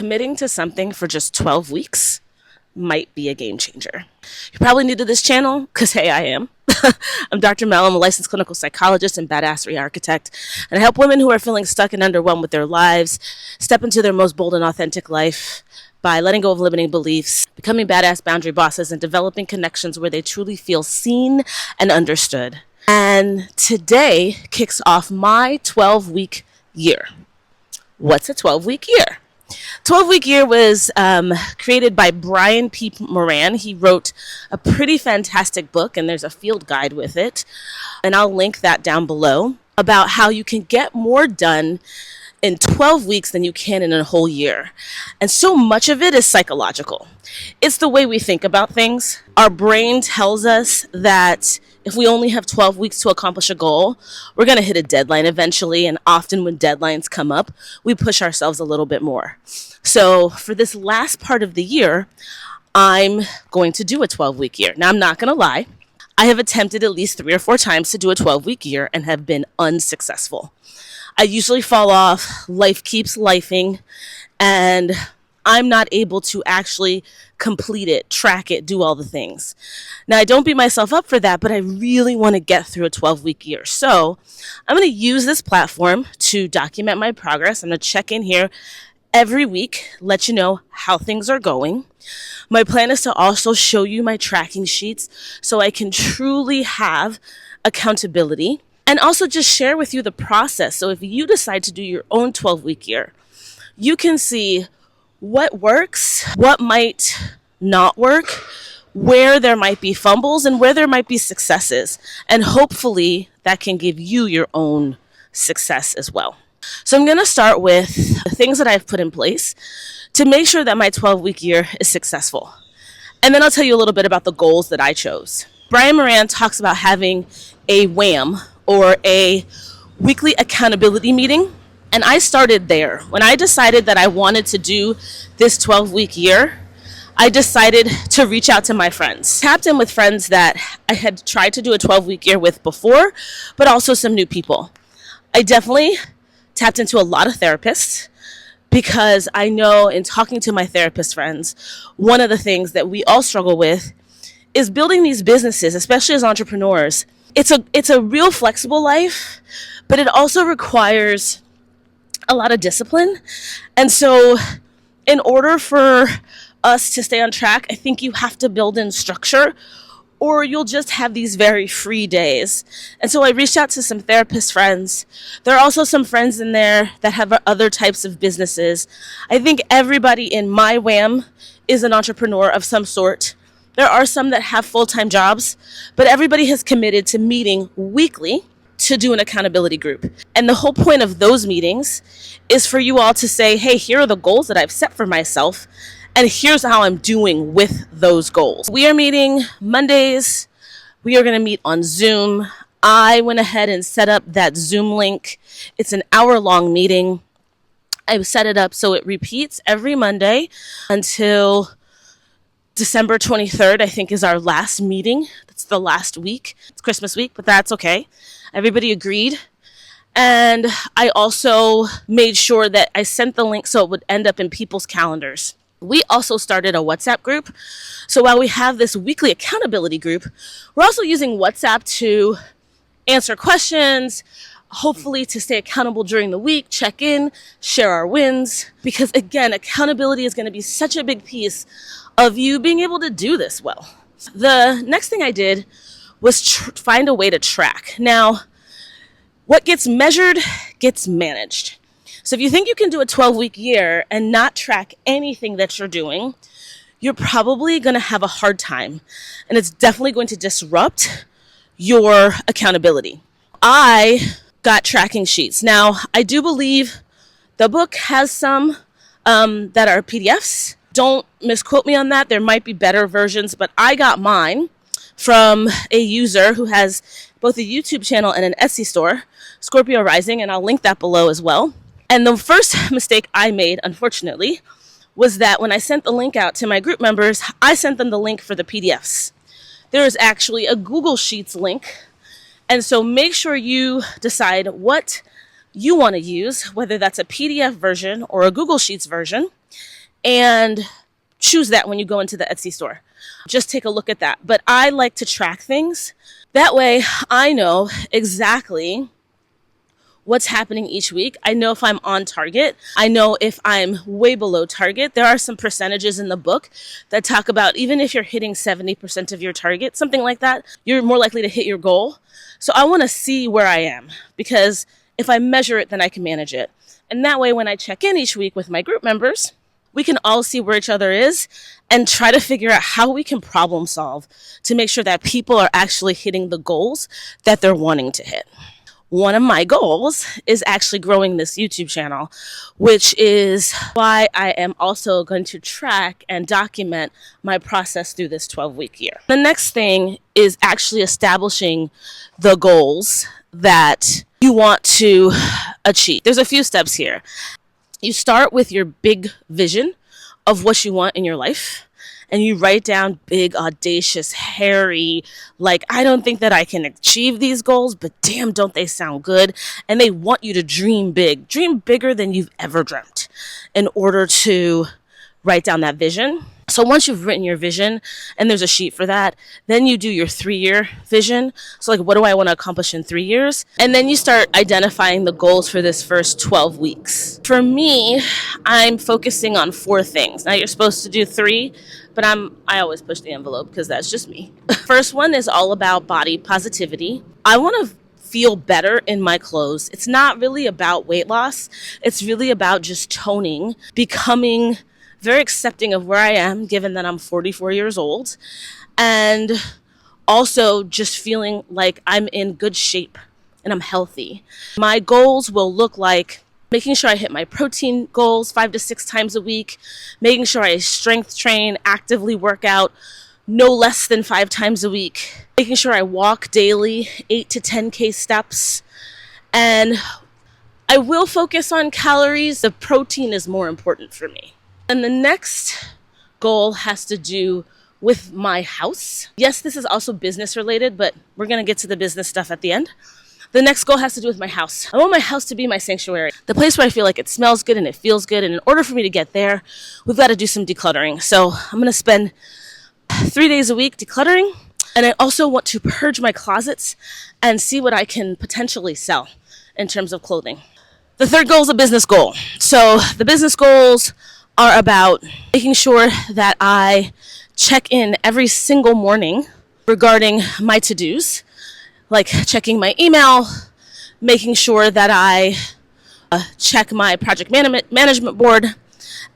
committing to something for just 12 weeks might be a game changer. You're probably new to this channel because, hey, I am. I'm Dr. Mel. I'm a licensed clinical psychologist and badassery architect, and I help women who are feeling stuck and underwhelmed with their lives step into their most bold and authentic life by letting go of limiting beliefs, becoming badass boundary bosses, and developing connections where they truly feel seen and understood. And today kicks off my 12-week year. What's a 12-week year? 12-week year was created by Brian P. Moran. He wrote a pretty fantastic book, and there's a field guide with it. And I'll link that down below about how you can get more done in 12 weeks than you can in a whole year. And so much of it is psychological. It's the way we think about things. Our brain tells us that if we only have 12 weeks to accomplish a goal, we're going to hit a deadline eventually. And often when deadlines come up, we push ourselves a little bit more. So for this last part of the year, I'm going to do a 12-week year. Now, I'm not going to lie. I have attempted at least 3 or 4 times to do a 12-week year and have been unsuccessful. I usually fall off, life keeps lifing, and I'm not able to actually complete it, track it, do all the things. Now, I don't beat myself up for that, but I really want to get through a 12-week year. So I'm going to use this platform to document my progress. I'm going to check in here every week, let you know how things are going. My plan is to also show you my tracking sheets so I can truly have accountability. And also just share with you the process. So if you decide to do your own 12-week year, you can see what works, what might not work, where there might be fumbles, and where there might be successes. And hopefully that can give you your own success as well. So I'm going to start with the things that I've put in place to make sure that my 12-week year is successful. And then I'll tell you a little bit about the goals that I chose. Brian Moran talks about having a WHAM, or a weekly accountability meeting. And I started there. When I decided that I wanted to do this 12-week year, I decided to reach out to my friends. Tapped in with friends that I had tried to do a 12-week year with before, but also some new people. I definitely tapped into a lot of therapists because I know in talking to my therapist friends, one of the things that we all struggle with is building these businesses, especially as entrepreneurs. It's a real flexible life, but it also requires a lot of discipline. And so in order for us to stay on track, I think you have to build in structure, or you'll just have these very free days. And so I reached out to some therapist friends. There are also some friends in there that have other types of businesses. I think everybody in my WHAM is an entrepreneur of some sort. There are some that have full-time jobs, but everybody has committed to meeting weekly to do an accountability group. And the whole point of those meetings is for you all to say, hey, here are the goals that I've set for myself, and here's how I'm doing with those goals. We are meeting Mondays. We are going to meet on Zoom. I went ahead and set up that Zoom link. It's an hour-long meeting. I set it up so it repeats every Monday until December 23rd, I think, is our last meeting. That's the last week. It's Christmas week, but that's okay. Everybody agreed. And I also made sure that I sent the link so it would end up in people's calendars. We also started a WhatsApp group. So while we have this weekly accountability group, we're also using WhatsApp to answer questions, hopefully to stay accountable during the week, check in, share our wins. Because again, accountability is going to be such a big piece of you being able to do this well. The next thing I did was find a way to track. Now, what gets measured gets managed. So if you think you can do a 12-week year and not track anything that you're doing, you're probably going to have a hard time. And it's definitely going to disrupt your accountability. I got tracking sheets. Now, I do believe the book has some that are PDFs. Don't misquote me on that. There might be better versions, but I got mine from a user who has both a YouTube channel and an Etsy store, Scorpio Rising, and I'll link that below as well. And the first mistake I made, unfortunately, was that when I sent the link out to my group members, I sent them the link for the PDFs. There is actually a Google Sheets link. And so make sure you decide what you want to use, whether that's a PDF version or a Google Sheets version. and choose that when you go into the Etsy store. Just take a look at that. But I like to track things. That way I know exactly what's happening each week. I know if I'm on target. I know if I'm way below target. There are some percentages in the book that talk about even if you're hitting 70% of your target, something like that, you're more likely to hit your goal. So I want to see where I am, because if I measure it, then I can manage it. And that way, when I check in each week with my group members, we can all see where each other is and try to figure out how we can problem solve to make sure that people are actually hitting the goals that they're wanting to hit. One of my goals is actually growing this YouTube channel, which is why I am also going to track and document my process through this 12-week year. The next thing is actually establishing the goals that you want to achieve. There's a few steps here. You start with your big vision of what you want in your life, and you write down big, audacious, hairy, like, I don't think that I can achieve these goals, but damn, don't they sound good? And they want you to dream big, dream bigger than you've ever dreamt in order to write down that vision. So once you've written your vision, and there's a sheet for that, then you do your 3-year vision. So like, what do I want to accomplish in 3 years? And then you start identifying the goals for this first 12 weeks. For me, I'm focusing on 4 things. Now you're supposed to do 3, but I always push the envelope because that's just me. First one is all about body positivity. I want to feel better in my clothes. It's not really about weight loss. It's really about just toning, becoming very accepting of where I am, given that I'm 44 years old, and also just feeling like I'm in good shape and I'm healthy. My goals will look like making sure I hit my protein goals 5 to 6 times a week, making sure I strength train, actively work out no less than 5 times a week, making sure I walk daily 8 to 10K steps, and I will focus on calories. The protein is more important for me. And the next goal has to do with my house. Yes, this is also business related, but we're going to get to the business stuff at the end. The next goal has to do with my house. I want my house to be my sanctuary, the place where I feel like it smells good and it feels good. And in order for me to get there, we've got to do some decluttering. So I'm going to spend 3 days a week decluttering. And I also want to purge my closets and see what I can potentially sell in terms of clothing. The third goal is a business goal. So the business goals are about making sure that I check in every single morning regarding my to-dos, like checking my email, making sure that I check my project management board,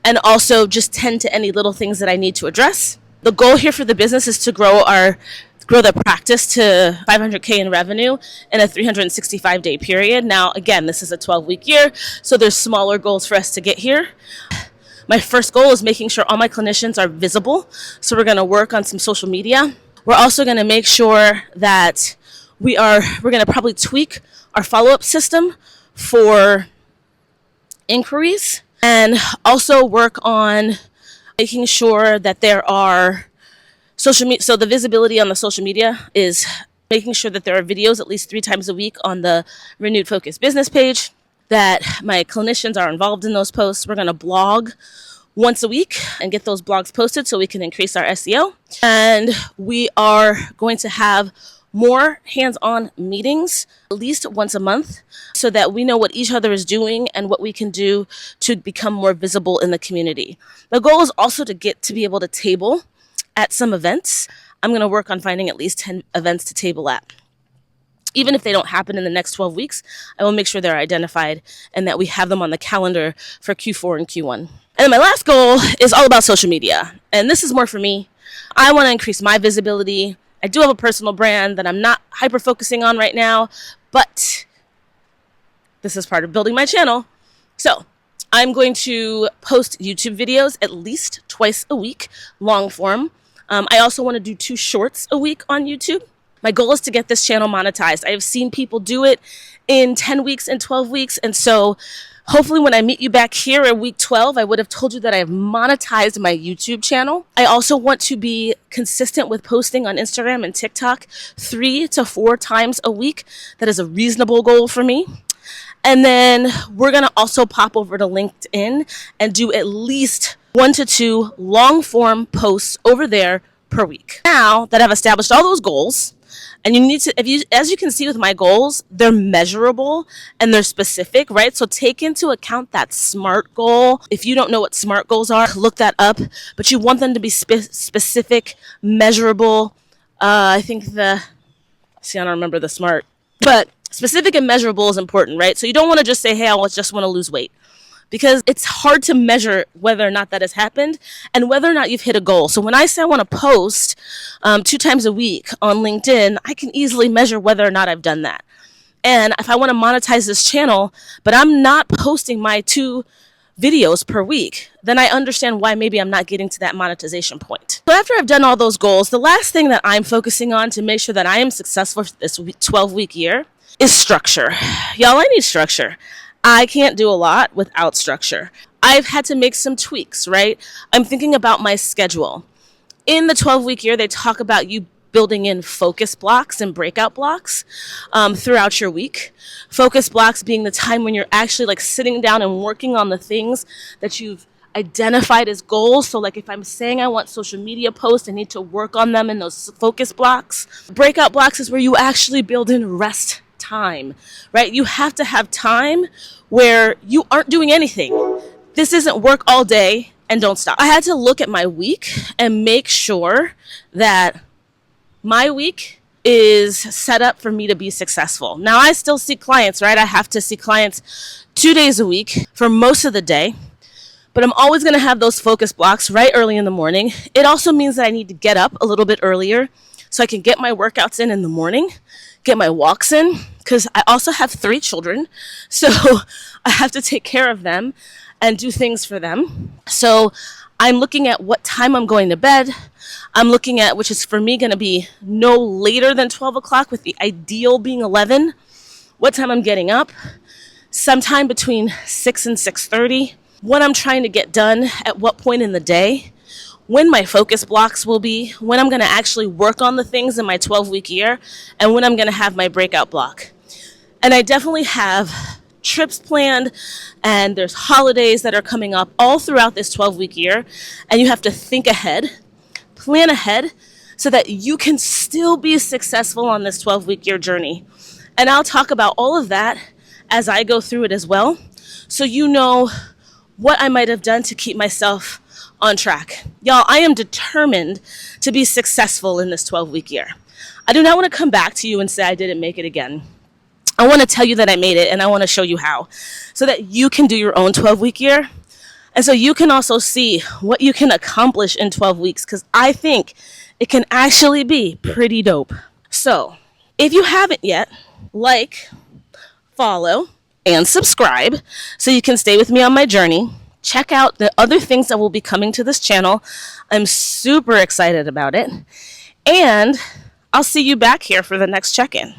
and also just tend to any little things that I need to address. The goal here for the business is to grow the practice to 500K in revenue in a 365-day period. Now, again, this is a 12-week year, so there's smaller goals for us to get here. My first goal is making sure all my clinicians are visible. So we're going to work on some social media. We're also going to make sure that we're going to probably tweak our follow-up system for inquiries, and also work on making sure that there are social media. So the visibility on the social media is making sure that there are videos at least 3 times a week on the Renewed Focus business page, that my clinicians are involved in those posts. We're going to blog once a week and get those blogs posted so we can increase our SEO. And we are going to have more hands-on meetings at least once a month so that we know what each other is doing and what we can do to become more visible in the community. The goal is also to get to be able to table at some events. I'm going to work on finding at least 10 events to table at. Even if they don't happen in the next 12 weeks, I will make sure they're identified and that we have them on the calendar for Q4 and Q1. And then my last goal is all about social media. And this is more for me. I want to increase my visibility. I do have a personal brand that I'm not hyper-focusing on right now, but this is part of building my channel. So I'm going to post YouTube videos at least twice a week, long form. I also want to do 2 shorts a week on YouTube. My goal is to get this channel monetized. I have seen people do it in 10 weeks and 12 weeks. And so hopefully when I meet you back here at week 12, I would have told you that I have monetized my YouTube channel. I also want to be consistent with posting on Instagram and TikTok 3 to 4 times a week. That is a reasonable goal for me. And then we're going to also pop over to LinkedIn and do at least 1 to 2 long form posts over there per week. Now that I've established all those goals, and you need to, as you can see with my goals, they're measurable and they're specific, right? So take into account that SMART goal. If you don't know what SMART goals are, look that up, but you want them to be specific, measurable. I don't remember the SMART, but specific and measurable is important, right? So you don't want to just say, hey, I just want to lose weight, because it's hard to measure whether or not that has happened and whether or not you've hit a goal. So when I say I want to post 2 times a week on LinkedIn, I can easily measure whether or not I've done that. And if I want to monetize this channel, but I'm not posting my 2 videos per week, then I understand why maybe I'm not getting to that monetization point. So after I've done all those goals, the last thing that I'm focusing on to make sure that I am successful for this 12-week year is structure. Y'all, I need structure. I can't do a lot without structure. I've had to make some tweaks, right? I'm thinking about my schedule. In the 12-week year, they talk about you building in focus blocks and breakout blocks throughout your week. Focus blocks being the time when you're actually like sitting down and working on the things that you've identified as goals. So like if I'm saying I want social media posts, I need to work on them in those focus blocks. Breakout blocks is where you actually build in rest time, right? You have to have time where you aren't doing anything. This isn't work all day and don't stop. I had to look at my week and make sure that my week is set up for me to be successful. Now, I still see clients, right? I have to see clients 2 days a week for most of the day, but I'm always going to have those focus blocks right early in the morning. It also means that I need to get up a little bit earlier so I can get my workouts in the morning, get my walks in, because I also have 3 children, so I have to take care of them and do things for them. So I'm looking at what time I'm going to bed. I'm looking at, which is for me going to be no later than 12 o'clock, with the ideal being 11. What time I'm getting up, sometime between 6 and 6:30. What I'm trying to get done at what point in the day, when my focus blocks will be, when I'm going to actually work on the things in my 12-week year, and when I'm going to have my breakout block. And I definitely have trips planned, and there's holidays that are coming up all throughout this 12-week year, and you have to think ahead, plan ahead, so that you can still be successful on this 12-week year journey. And I'll talk about all of that as I go through it as well, so you know what I might have done to keep myself on track. Y'all, I am determined to be successful in this 12-week year. I do not want to come back to you and say I didn't make it again. I want to tell you that I made it, and I want to show you how, so that you can do your own 12-week year, and so you can also see what you can accomplish in 12 weeks, because I think it can actually be pretty dope. So if you haven't yet, like, follow, and subscribe so you can stay with me on my journey. Check out the other things that will be coming to this channel. I'm super excited about it. And I'll see you back here for the next check-in.